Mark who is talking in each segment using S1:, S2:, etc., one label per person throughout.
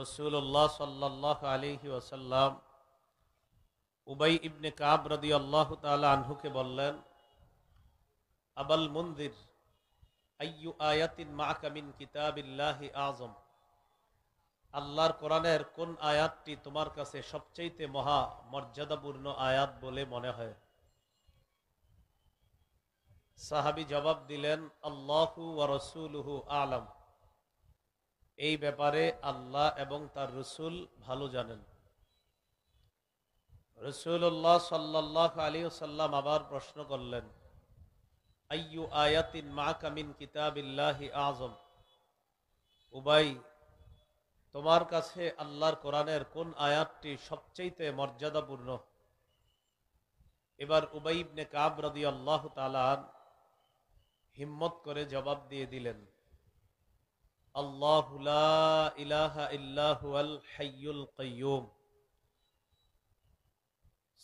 S1: রাসূলুল্লাহ সাল্লাল্লাহু আলাইহি ওয়াসাল্লাম উবাই ইবনে কাব রাদিয়াল্লাহু তাআলা আনহুকে বললেন, আবাল মুনজির, আইয়ু আয়াতিন মাআকা মিন কিতাবিল্লাহি আযম। আল্লাহর কোরআনের কোন আয়াতটি তোমার কাছে সবচেয়ে মহা মর্যাদাপূর্ণ আয়াত বলে মনে হয়? সাহাবী জবাব দিলেন, আল্লাহু ওয়া রাসূলুহু আ'লাম। এই ব্যাপারে আল্লাহ এবং তার রাসূল ভালো জানেন। রাসূলুল্লাহ সাল্লাল্লাহু আলাইহি ওয়াসাল্লাম আবার প্রশ্ন করলেন, আইয়ু আয়াতিন মাআকা মিন কিতাবিল্লাহি আযম। উবাই, তোমার কাছে আল্লাহর কোরআনের কোন আয়াতটি সবচেয়ে মর্যাদাপূর্ণ? এবার উবাই ইবনে কাব রাদিয়াল্লাহু তাআলা হিম্মত করে জবাব দিয়ে দিলেন, আল্লাহু লা ইলাহা ইল্লা হুয়াল হাইয়ুল কাইয়্যুম।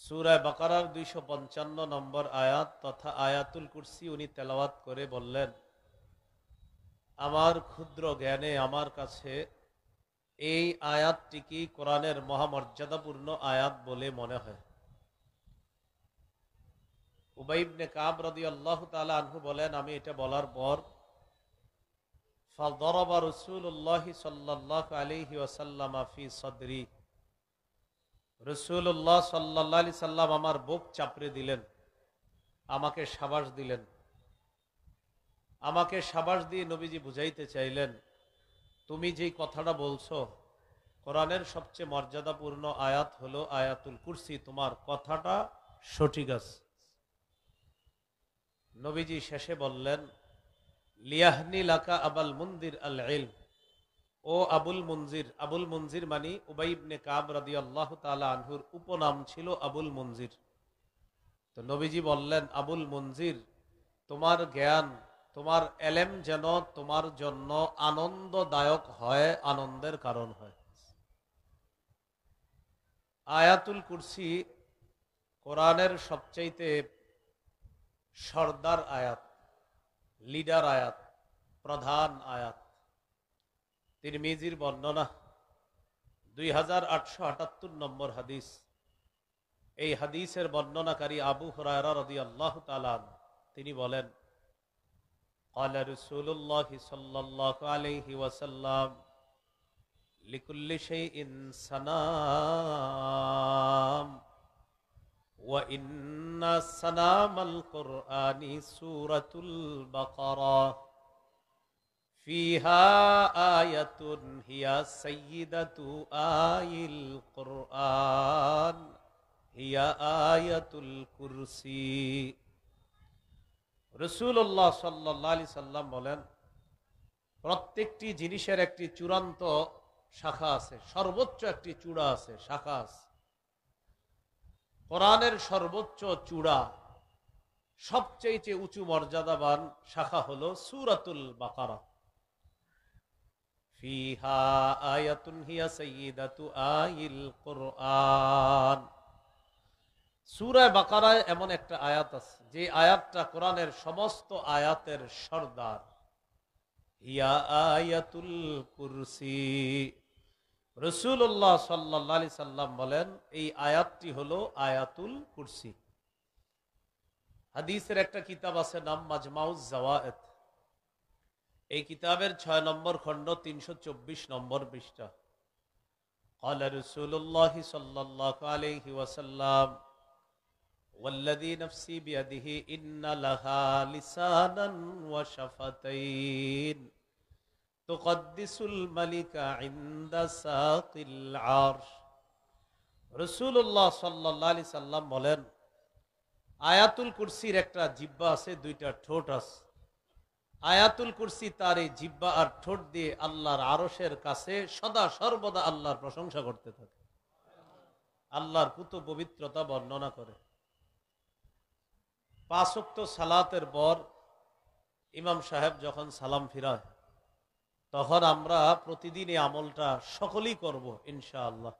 S1: সূরা বাকারার 255 নম্বর আয়াত তথা আয়াতুল কুরসি উনি তেলাওয়াত করে বললেন, আমার ক্ষুদ্র জ্ঞানে আমার কাছে এই আয়াতটিকে কোরআনের মহামর্যাদাপূর্ণ আয়াত বলে মনে হয়। উবাই ইবনে কাব রাদিয়াল্লাহু তাআলা আনহু বলেন, আমি এটা বলার পর ফাদরাবা রাসূলুল্লাহ সাল্লাল্লাহু আলাইহি ওয়াসাল্লাম ফি সাদরি। রাসূলুল্লাহ সাল্লাল্লাহু আলাইহি সাল্লাম আমার বুক চাপড়ে দিলেন, আমাকে শাবাশ দিলেন। আমাকে শাবাশ দিয়ে নবীজি বুঝাইতে চাইলেন, তুমি যেই কথাটা বলছো কোরআনের সবচেয়ে মর্যাদাপূর্ণ আয়াত হলো আয়াতুল কুরসি, তোমার কথাটা সঠিক আছে। নবীজি শেষে বললেন, লিয়াহনি লাকা আবাল মুনজির আল ইলম। ও আবুল মুনজির। আবুল মুনজির মানে উবাই ইবনে কাব রাদিয়াল্লাহু তাআলা আনহুর উপনাম ছিল আবুল মুনজির। তো নবীজি বললেন, আবুল মুনজির, তোমার জ্ঞান, তোমার এলেম যেন তোমার জন্য আনন্দদায়ক হয়, আনন্দের কারণ হয়। আয়াতুল কুরসি কোরআনের সবচেয়ে সর্দার আয়াত, লিডার আয়াত, প্রধান আয়াত। তিরমিজির বর্ণনা 2878 নম্বর হাদিস। এই হাদিসের বর্ণনাকারী আবু হুরায়রা রাদিয়াল্লাহু তাআলা তিনি বলেন, قال رسول الله صلى الله عليه وسلم لكل شيء سنام وإن سنام القرآن سورة البقرة فيها آية هي سيدة آي القرآن هي آية الكرسي। রাসূলুল্লাহ সাল্লাল্লাহু আলাইহি সাল্লাম বলেন, প্রত্যেকটি জিনিসের একটি চূড়ান্ত শাখা আছে, সর্বোচ্চ একটি চূড়া আছে, শাখা আছে। কোরআনের সর্বোচ্চ চূড়া, সবচেয়ে উঁচু মর্যাদাবান শাখা হলো সূরাতুল বাকারা। ফিহা আয়াতুন হিয়া সাইয়্যিদাতু আইল কুরআন। সূরা বাকারায় এমন একটা আয়াত আছে যে আয়াতটা কোরআনের সমস্ত আয়াতের সর্দার। হিয়া আয়াতুল কুরসি। রাসূলুল্লাহ সাল্লাল্লাহু আলাইহি সাল্লাম বলেন, এই আয়াতটি হলো আয়াতুল কুরসি। হাদিসের একটা কিতাব আছে, নাম মাজমাউজ জাওয়ায়েদ। এই কিতাবের 6 নম্বর খণ্ড 324 নম্বর পৃষ্ঠা। قال رسول الله صلى الله عليه وسلم والذي نفسي بيده إن لها لسانا وشفتين تقدس الملك عند ساق العرش। রাসূলুল্লাহ সাল্লাল্লাহু আলাইহি সাল্লাম বলেন, আয়াতুল কুরসির একটা জিহ্বা আছে, দুইটা ঠোঁট আছে। আয়াতুল কুরসি তার এই জিহ্বা আর ঠোঁট দিয়ে আল্লাহর আরশের কাছে সদা সর্বদা আল্লাহর প্রশংসা করতে থাকে, আল্লাহর কুত পবিত্রতা বর্ণনা করে। 5 ওয়াক্ত সালাতের পর ইমাম সাহেব যখন সালাম ফিরায়, তখন আমরা প্রতিদিন এই আমলটা সকলেই করব ইনশাআল্লাহ।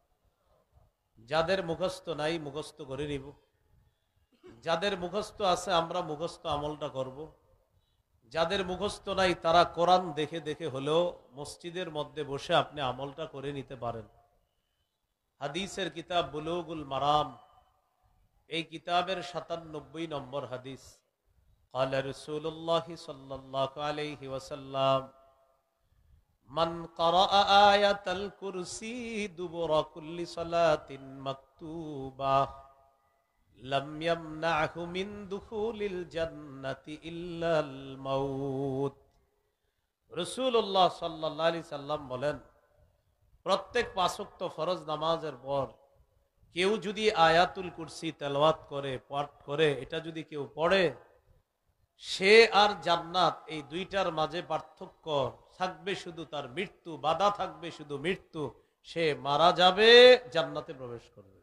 S1: যাদের মুখস্থ নাই মুখস্থ করে নিব, যাদের মুখস্থ আছে আমরা মুখস্থ আমলটা করব। যাদের মুখস্থ নাই তারা কোরআন দেখে দেখে হলেও মসজিদের মধ্যে বসে আপনি আমলটা করে নিতে পারেন। হাদিসের কিতাব বুলুগুল মারাম, এই কিতাবের ৯৭ নম্বর হাদিস। قال رسول الله صلى الله عليه وسلم من قرأ آية الكرسي دبر كل صلاة مكتوبة لم يمنعه من دخول الجنة إلا الموت। রাসূলুল্লাহ সাল্লাল্লাহু আলাইহি সাল্লাম বলেন, প্রত্যেক পাঁচ ওয়াক্ত ফরজ নামাজের পর কেউ যদি আয়াতুল কুরসি তেলাওয়াত করে, পাঠ করে, এটা যদি কেউ পড়ে, সে আর জান্নাত এই দুইটার মাঝে পার্থক্য থাকবে শুধু তার মৃত্যু, বাধা থাকবে শুধু মৃত্যু, সে মারা যাবে, জান্নাতে প্রবেশ করবে।